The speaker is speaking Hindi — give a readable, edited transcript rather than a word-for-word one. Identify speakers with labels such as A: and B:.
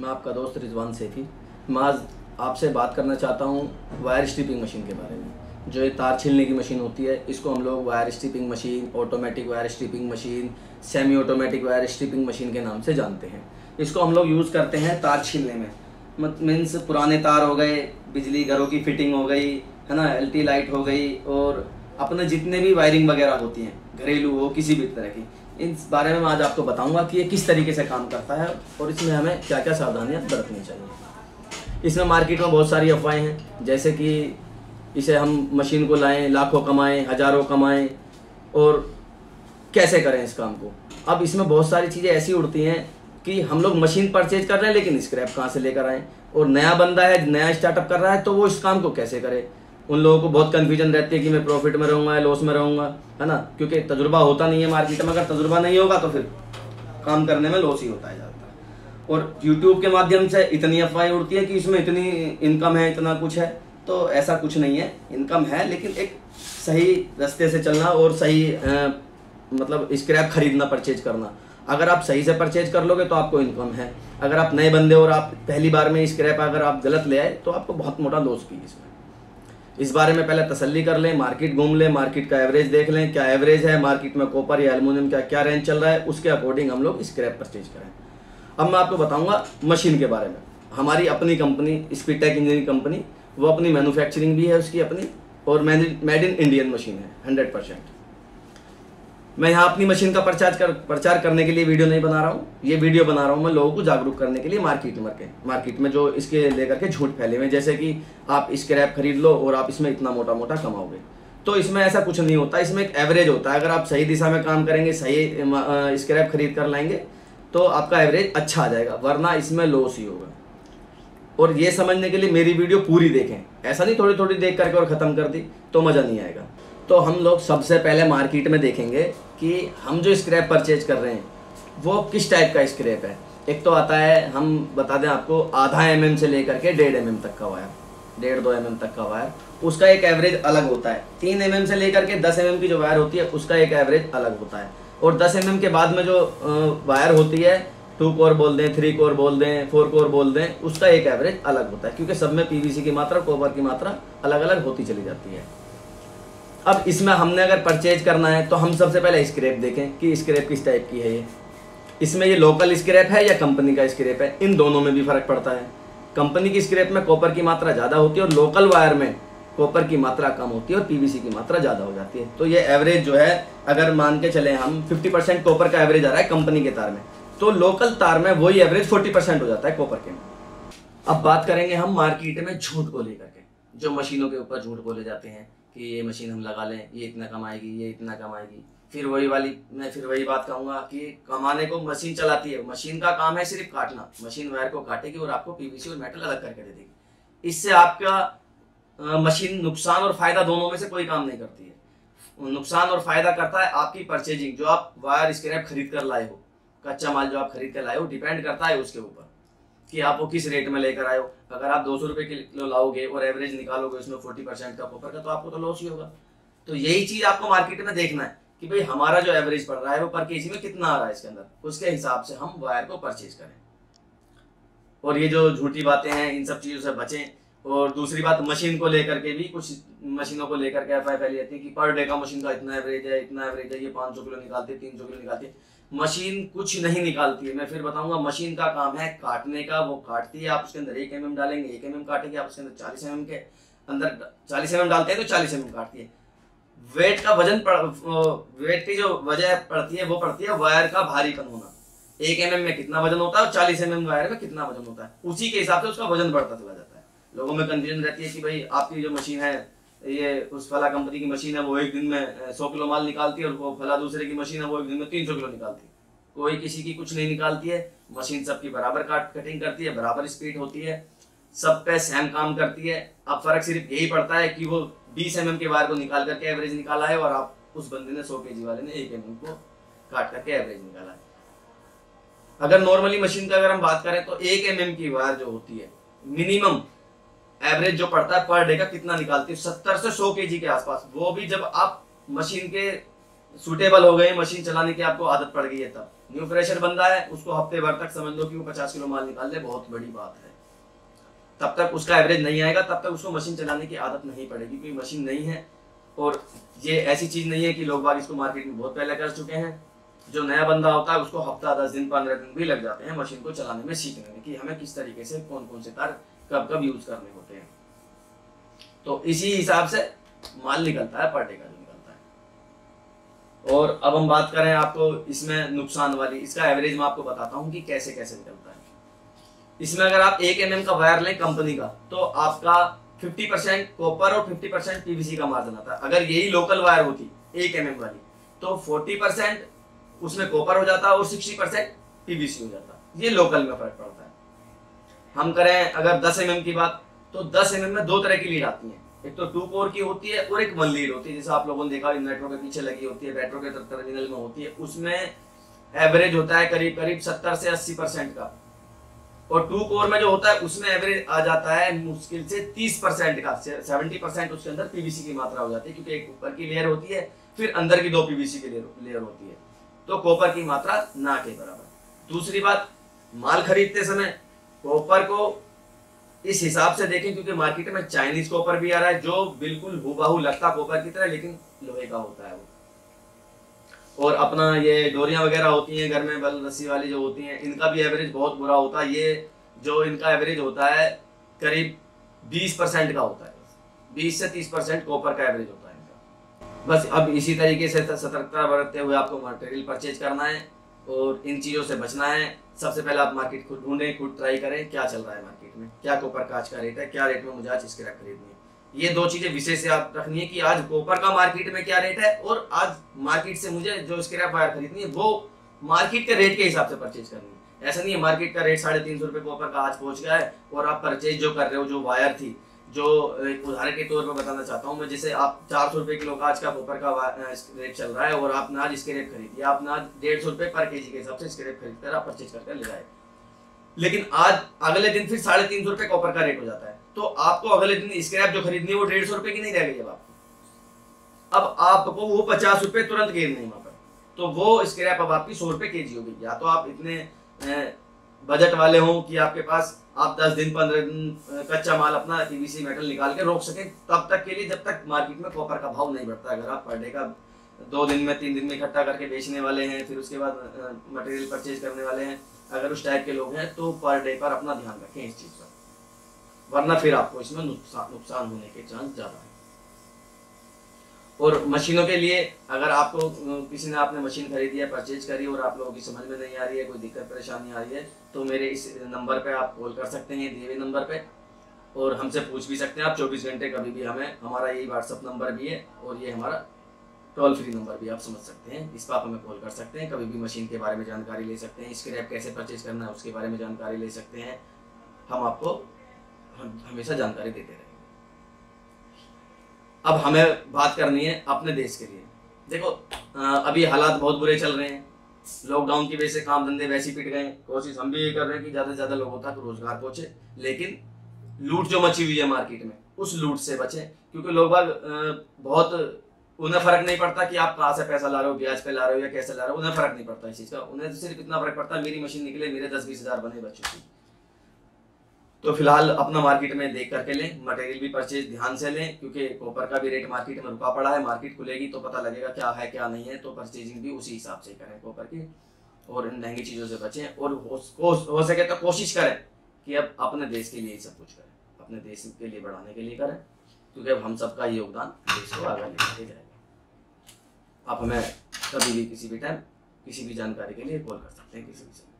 A: मैं आपका दोस्त रिजवान सैफी। मैं आज आपसे बात करना चाहता हूँ वायर स्ट्रिपिंग मशीन के बारे में। जो ये तार छीलने की मशीन होती है, इसको हम लोग wire stripping machine, automatic wire stripping machine, semi automatic wire stripping machine के नाम से जानते हैं। इसको हम लोग यूज़ करते हैं तार छीलने में। मीन्स पुराने तार हो गए, बिजली घरों की फिटिंग हो गई है ना, एलटी लाइट हो गई, और अपने जितने भी वायरिंग वगैरह होती हैं, घरेलू हो किसी भी तरह की, इस बारे में आज आपको बताऊंगा कि ये किस तरीके से काम करता है और इसमें हमें क्या क्या सावधानियां बरतनी चाहिए। इसमें मार्केट में बहुत सारी अफवाहें हैं, जैसे कि इसे हम मशीन को लाएं, लाखों कमाएं, हज़ारों कमाएं, और कैसे करें इस काम को। अब इसमें बहुत सारी चीज़ें ऐसी उड़ती हैं कि हम लोग मशीन परचेज कर रहे हैं, लेकिन स्क्रैप कहाँ से लेकर आएँ, और नया बंदा है, नया स्टार्टअप कर रहा है, तो वो इस काम को कैसे करे। उन लोगों को बहुत कन्फ्यूजन रहती है कि मैं प्रॉफिट में रहूँगा या लॉस में रहूँगा, है ना, क्योंकि तजुर्बा होता नहीं है मार्केट में। अगर तजुर्बा नहीं होगा तो फिर काम करने में लॉस ही होता है ज़्यादातर। और यूट्यूब के माध्यम से इतनी अफवाहें उड़ती है कि इसमें इतनी इनकम है, इतना कुछ है, तो ऐसा कुछ नहीं है। इनकम है, लेकिन एक सही रास्ते से चलना और सही मतलब स्क्रैप खरीदना, परचेज करना। अगर आप सही से परचेज कर लोगे तो आपको इनकम है। अगर आप नए बंदे और आप पहली बार में स्क्रैप अगर आप गलत ले आए तो आपको बहुत मोटा लॉस की इसमें। इस बारे में पहले तसल्ली कर लें, मार्केट घूम लें, मार्केट का एवरेज देख लें, क्या एवरेज है मार्केट में कॉपर या एल्युमिनियम का क्या रेंज चल रहा है, उसके अकॉर्डिंग हम लोग स्क्रैप परचेज करें। अब मैं आपको बताऊंगा मशीन के बारे में। हमारी अपनी कंपनी स्पीडटेक इंजीनियरिंग कंपनी, वो अपनी मैन्युफैक्चरिंग भी है उसकी अपनी, और मेड इन इंडियन मशीन है 100%। मैं यहाँ अपनी मशीन का प्रचार करने के लिए वीडियो नहीं बना रहा हूँ। ये वीडियो बना रहा हूँ मैं लोगों को जागरूक करने के लिए। मार्केट में जो इसके लेकर के झूठ फैले हुए, जैसे कि आप स्क्रैप खरीद लो और आप इसमें इतना मोटा मोटा कमाओगे, तो इसमें ऐसा कुछ नहीं होता। इसमें एक एवरेज होता है। अगर आप सही दिशा में काम करेंगे, सही स्क्रैप खरीद कर लाएंगे, तो आपका एवरेज अच्छा आ जाएगा, वरना इसमें लॉस ही होगा। और ये समझने के लिए मेरी वीडियो पूरी देखें, ऐसा नहीं थोड़ी थोड़ी देख करके और ख़त्म कर दी तो मज़ा नहीं आएगा। तो हम लोग सबसे पहले मार्केट में देखेंगे कि हम जो स्क्रैप परचेज कर रहे हैं वो किस टाइप का स्क्रैप है। एक तो आता है, हम बता दें आपको, आधा mm से लेकर के 1.5 mm तक का वायर, 1.5-2 mm तक का वायर, उसका एक एवरेज अलग होता है। 3 mm से लेकर के 10 mm की जो वायर होती है उसका एक एवरेज अलग होता है। और 10 mm के बाद में जो वायर होती है, 2 कोर बोल दें, 3 कोर बोल दें, 4 कोर बोल दें, उसका एक एवरेज अलग होता है, क्योंकि सब में PVC की मात्रा, कॉपर की मात्रा अलग अलग होती चली जाती है। अब इसमें हमने अगर परचेज करना है तो हम सबसे पहले स्क्रैप देखें कि स्क्रैप किस टाइप की है ये। इसमें ये लोकल स्क्रैप है या कंपनी का स्क्रैप है, इन दोनों में भी फ़र्क पड़ता है। कंपनी की स्क्रैप में कॉपर की मात्रा ज़्यादा होती है और लोकल वायर में कॉपर की मात्रा कम होती है और PVC की मात्रा ज़्यादा हो जाती है। तो ये एवरेज जो है, अगर मान के चले हम 50% कॉपर का एवरेज आ रहा है कंपनी के तार में, तो लोकल तार में वही एवरेज 40% हो जाता है कॉपर के में। अब बात करेंगे हम मार्केट में झूठ को लेकर के, जो मशीनों के ऊपर झूठ बोले जाते हैं कि ये मशीन हम लगा लें, ये इतना कमाएगी, ये इतना कमाएगी। फिर मैं फिर वही बात कहूँगा कि कमाने को मशीन चलाती है, मशीन का काम है सिर्फ काटना। मशीन वायर को काटेगी और आपको PVC और मेटल अलग करके दे देगी। इससे आपका मशीन नुकसान और फायदा दोनों में से कोई काम नहीं करती है। नुकसान और फायदा करता है आपकी परचेजिंग, जो आप वायर स्क्रैप खरीद कर लाए हो, कच्चा माल जो आप खरीद कर लाए हो, डिपेंड करता है उसके ऊपर कि आप वो किस रेट में लेकर आए हो। अगर आप 200 रुपये किलो लाओगे और एवरेज निकालोगे उसमें 40% का कॉपर का, तो आपको तो लॉस ही होगा। तो यही चीज़ आपको मार्केट में देखना है कि भाई हमारा जो एवरेज पड़ रहा है वो पर केजी में कितना आ रहा है इसके अंदर, उसके हिसाब से हम वायर को परचेज करें। और ये जो झूठी बातें हैं, इन सब चीज़ों से बचें। और दूसरी बात, मशीन को लेकर के भी कुछ मशीनों को लेकर के अफवाह फैली जाती है कि पर डे का मशीन का इतना एवरेज है, इतना एवरेज है, ये 500 किलो निकालती है, 300 किलो निकालती है। मशीन कुछ नहीं निकालती है। मैं फिर बताऊंगा, मशीन का काम है काटने का, वो काटती है। आप उसके अंदर 1 mm डालेंगे, 1 mm काटेगी। आप उसके अंदर 40 mm के अंदर 40 mm डालते हैं तो 40 mm काटती है। वेट का वजन वेट की जो वजह पड़ती है वो पड़ती है वायर का भारीपन होना। 1 mm में कितना वजन होता है और 40 mm वायर में कितना वजन होता है, उसी के हिसाब से उसका वजन बढ़ता चला जाता है। लोगों में कंफ्यूजन रहती है कि भाई आपकी जो मशीन है, ये उस फला कंपनी की मशीन है, वो एक दिन में 100 किलो माल निकालती है, और वो फला दूसरे की मशीन है, वो एक दिन में 300 किलो निकालती है। कोई किसी की कुछ नहीं निकालती है। मशीन सबकी बराबर कटिंग करती है, बराबर स्पीड होती है, सब पे सेम काम करती है। अब फर्क सिर्फ यही पड़ता है कि वो 20 mm के वायर को निकाल करके एवरेज निकाला है, और आप उस बंदे ने 100 kg वाले ने 1 mm को काट करके एवरेज निकाला है। अगर नॉर्मली मशीन का अगर हम बात करें तो 1 mm की वायर जो होती है, मिनिमम एवरेज जो पड़ता है पर डे का कितना निकालती है, 70 से 100 kg के आसपास। वो भी जब आप मशीन के सूटेबल हो गए, मशीन चलाने की आपको आदत पड़ गई है, तब न्यू फ्रेशर बंदा है उसको हफ्ते भर तक समझ लो कि वो 50 किलो माल निकाल ले, बहुत बड़ी बात है। तब तक उसका एवरेज नहीं आएगा, तब तक उसको मशीन चलाने की आदत नहीं पड़ेगी, क्योंकि मशीन नहीं है। और ये ऐसी चीज नहीं है कि लोग बाग इसको मार्केट में बहुत पहले कर चुके हैं। जो नया बंदा होता है उसको हफ्ता 10 दिन 15 दिन भी लग जाते हैं मशीन को चलाने में, सीखने में कि हमें किस तरीके से कौन कौन से तार कब कब यूज करने होते हैं। तो इसी हिसाब से माल निकलता है पर डे का जो निकलता है। और अब हम बात करें आपको इसमें नुकसान वाली, इसका एवरेज मैं आपको बताता हूँ कि कैसे कैसे निकलता है। इसमें अगर आप 1 mm का वायर लें कंपनी का, तो आपका 50% कॉपर और 50% पीवीसी का मार्जिन आता है। अगर यही लोकल वायर होती 1 mm वाली, तो 40% उसमें कॉपर हो जाता और 60% पीवीसी हो जाता। ये लोकल में फर्क पड़ता है। हम करें अगर 10 mm की बात, तो 10 mm में 2 तरह की लीड आती है, एक तो 2 कोर की होती है और एक 1 लीड होती है, जैसे आप लोगों ने देखा इन्वर्टर के पीछे लगी होती है, बैटरी के टर्मिनल में होती है। उसमें एवरेज होता है करीब करीब 70 से 80% का। और 2 कोर में जो होता है उसमें एवरेज आ जाता है मुश्किल से 30% का। 70% उसके अंदर पीवीसी की मात्रा हो जाती है, क्योंकि एक ऊपर की लेयर होती है, फिर अंदर की 2 पीवीसी की लेयर होती है, तो कॉपर की मात्रा ना के बराबर। दूसरी बात, माल खरीदते समय कॉपर को इस हिसाब से देखें, क्योंकि मार्केट में चाइनीज कॉपर भी आ रहा है जो बिल्कुल हूबहू लगता कॉपर की तरह, लेकिन लोहे का होता है वो। और अपना ये डोरियां वगैरह होती हैं घर में, बल रस्सी वाली जो होती हैं, इनका भी एवरेज बहुत बुरा होता है। ये जो इनका एवरेज होता है करीब 20% का होता है, 20 से 30% कॉपर का एवरेज होता है इनका। बस अब इसी तरीके से सतर्कता बरतते हुए आपको मटेरियल परचेज करना है और इन चीज़ों से बचना है। सबसे पहले आप मार्केट खुद ढूंढें, खुद ट्राई करें क्या चल रहा है मार्केट में, क्या कॉपर कांच का रेट है, क्या रेट में मुझे आज स्क्रैप खरीदनी है। ये 2 चीजें विशेष याद रखनी है कि आज कॉपर का मार्केट में क्या रेट है, और आज मार्केट से मुझे जो स्क्रैप वायर खरीदनी है वो मार्केट के रेट के हिसाब से परचेज करनी है। ऐसा नहीं है मार्केट का रेट 350 रुपये कॉपर का आज पहुंच गया है और आप परचेज जो कर रहे हो, जो वायर थी, जो उदाहरण के तौर पर बताना चाहता हूँ मैं, जैसे आप 400 रुपये किलो का आज का कॉपर का रेट चल रहा है और आपने आज स्क्रैप खरीदी, आपने आज 150 रुपये पर केजी के हिसाब से स्क्रैप खरीद कर आप परचेज करके ले आए, लेकिन आज अगले दिन फिर 350 रुपये कॉपर का रेट हो जाता है, तो आपको अगले दिन स्क्रैप जो खरीदनी है वो 150 रुपये की नहीं रह गई। अब आपको वो 50 रुपये तुरंत गिरने वहां पर, तो वो स्क्रैप अब आपकी 100 रुपये केजी हो गई। या तो आप इतने बजट वाले हो कि आपके पास आप 10 दिन 15 दिन कच्चा माल अपना पीवीसी मेटल निकाल के रोक सके, तब तक के लिए जब तक मार्केट में कॉपर का भाव नहीं बढ़ता। अगर आप पर डे का 2 दिन में 3 दिन में इकट्ठा करके बेचने वाले हैं, फिर उसके बाद मटेरियल परचेज करने वाले हैं, अगर उस टाइप के लोग हैं, तो पर डे पर अपना ध्यान रखें इस चीज पर, वरना फिर आपको इसमें नुकसान होने के चांस ज्यादा है। और मशीनों के लिए अगर आपको किसी ने आपने मशीन खरीदी है, परचेज करी और आप लोगों की समझ में नहीं आ रही है, कोई दिक्कत परेशानी आ रही है, तो मेरे इस नंबर पे आप कॉल कर सकते हैं, दिए हुए नंबर पे, और हमसे पूछ भी सकते हैं आप 24 घंटे कभी भी। हमें हमारा यही व्हाट्सअप नंबर भी है और ये हमारा टोल फ्री नंबर भी आप समझ सकते हैं, इस पर आप हमें कॉल कर सकते हैं। कभी भी मशीन के बारे में जानकारी ले सकते हैं, स्क्रैप कैसे परचेज करना है उसके बारे में जानकारी ले सकते हैं। हम आपको हमेशा जानकारी देते रहेंगे। अब हमें बात करनी है अपने देश के लिए। देखो अभी हालात बहुत बुरे चल रहे हैं, लॉकडाउन की वजह से काम धंधे वैसे ही पिट गए। कोशिश हम भी ये कर रहे हैं कि ज़्यादा से ज़्यादा लोगों तक रोजगार पहुंचे, लेकिन लूट जो मची हुई है मार्केट में उस लूट से बचें, क्योंकि लोग बहुत, उन्हें फर्क नहीं पड़ता कि आप कहाँ से पैसा ला रहे हो, ब्याज पे ला रहे हो या कैसे ला रहे हो, उन्हें फर्क नहीं पड़ता इस चीज़ का। उन्हें तो सिर्फ इतना फर्क पड़ता है मेरी मशीन निकले, मेरे 10-20 हज़ार बने बच्चों की। तो फिलहाल अपना मार्केट में देख करके लें, मटेरियल भी परचेज ध्यान से लें, क्योंकि कॉपर का भी रेट मार्केट में रुका पड़ा है। मार्केट खुलेगी तो पता लगेगा क्या है क्या नहीं है, तो परचेजिंग भी उसी हिसाब से करें कॉपर की, और इन महंगी चीज़ों से बचें। और हो सके तो कोशिश करें कि अब अपने देश के लिए सब कुछ करें, अपने देश के लिए बढ़ाने के लिए करें, क्योंकि अब हम सबका योगदान देश को आगे लेके जाएगा। आप हमें कभी भी किसी भी टाइम किसी भी जानकारी के लिए कॉल कर सकते हैं किसी भी समय।